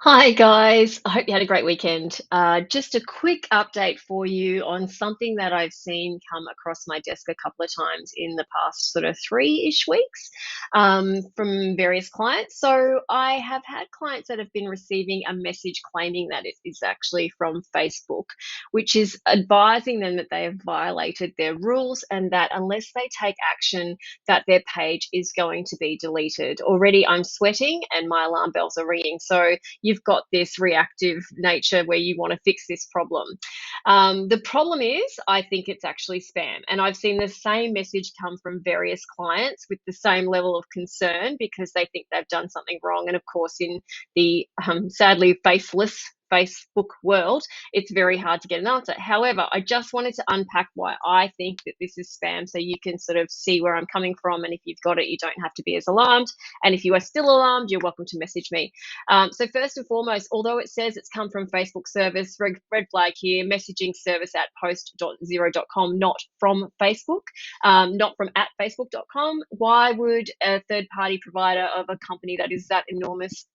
Hi, guys. I hope you had a great weekend. Just a quick update for you on something that I've seen come across my desk a couple of times in the past sort of three-ish weeks from various clients. So I have had clients that have been receiving a message claiming that it is actually from Facebook, which is advising them that they have violated their rules and that unless they take action, that their page is going to be deleted. Already, I'm sweating and my alarm bells are ringing. So you've got this reactive nature where you want to fix this problem. The problem is, I think it's actually spam. And I've seen the same message come from various clients with the same level of concern because they think they've done something wrong. And of course, in the sadly faceless Facebook world, it's very hard to get an answer. However, I just wanted to unpack why I think that this is spam so you can sort of see where I'm coming from. And if you've got it, you don't have to be as alarmed. And if you are still alarmed, you're welcome to message me. So first and foremost, although it says it's come from Facebook service, red flag here, messaging service at post.zero.com, not from Facebook, not from at facebook.com. Why would a third party provider of a company that is that enormous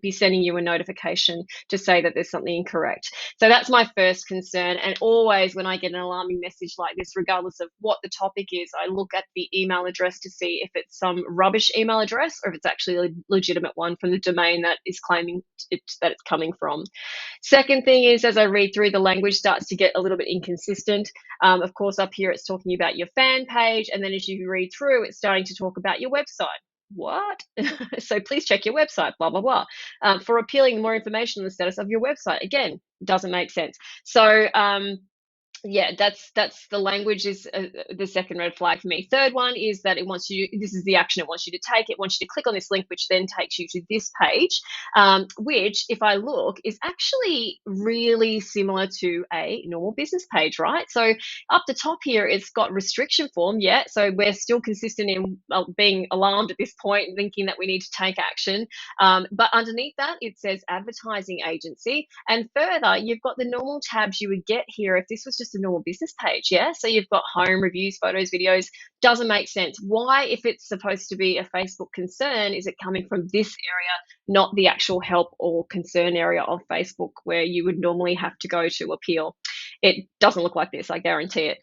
be sending you a notification to say that there's something incorrect? So that's my first concern. And always when I get an alarming message like this, regardless of what the topic is, I look at the email address to see if it's some rubbish email address or if it's actually a legitimate one from the domain that is claiming that it's coming from. Second thing is, as I read through, the language starts to get a little bit inconsistent. Of course, up here it's talking about your fan page, and then as you read through, it's starting to talk about your website. What? So please check your website, blah, blah, blah. For appealing more information on the status of your website. Again, doesn't make sense. So, yeah, that's the language is the second red flag for me. Third one is that it wants you. This is the action it wants you to take. It wants you to click on this link, which then takes you to this page, which, if I look, is actually really similar to a normal business page, right? So up the top here, it's got restriction form. Yeah, so we're still consistent in being alarmed at this point, thinking that we need to take action. But underneath that, it says advertising agency, and further, you've got the normal tabs you would get here if this was just a normal business page. Yeah. So you've got home, reviews, photos, videos. Doesn't make sense. Why, if it's supposed to be a Facebook concern, is it coming from this area, not the actual help or concern area of Facebook where you would normally have to go to appeal? It doesn't look like this, I guarantee it.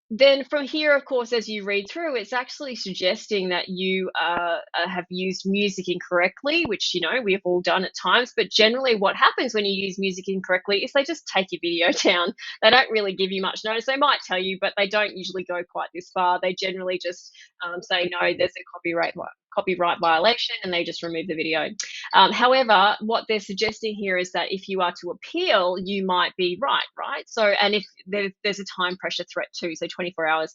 Then from here, of course, as you read through, it's actually suggesting that you have used music incorrectly, which, we've all done at times. But generally, what happens when you use music incorrectly is they just take your video down. They don't really give you much notice. They might tell you, but they don't usually go quite this far. They generally just say, no, there's a copyright violation, and they just remove the video. However, what they're suggesting here is that if you are to appeal, you might be right? So, and if there's a time pressure threat too, so 24 hours.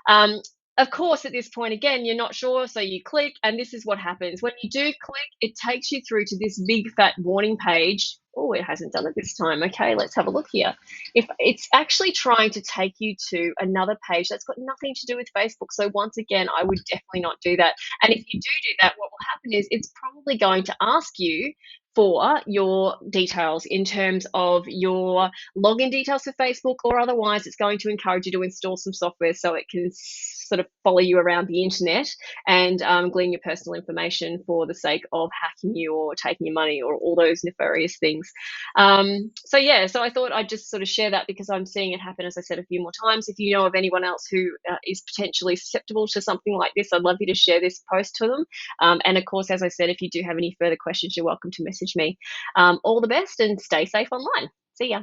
Um, of course, at this point, again, you're not sure, so you click, and this is what happens. When you do click, it takes you through to this big fat warning page. Oh, it hasn't done it this time. Okay, let's have a look here. If it's actually trying to take you to another page that's got nothing to do with Facebook. So once again, I would definitely not do that. And if you do that, what will happen is it's probably going to ask you for your details in terms of your login details for Facebook, or otherwise it's going to encourage you to install some software so it can sort of follow you around the internet and glean your personal information for the sake of hacking you or taking your money or all those nefarious things. So I thought I'd just sort of share that because I'm seeing it happen, as I said, a few more times. If you know of anyone else who is potentially susceptible to something like this, I'd love you to share this post to them. And of course, as I said, if you do have any further questions, you're welcome to message me. All the best and stay safe online. See ya.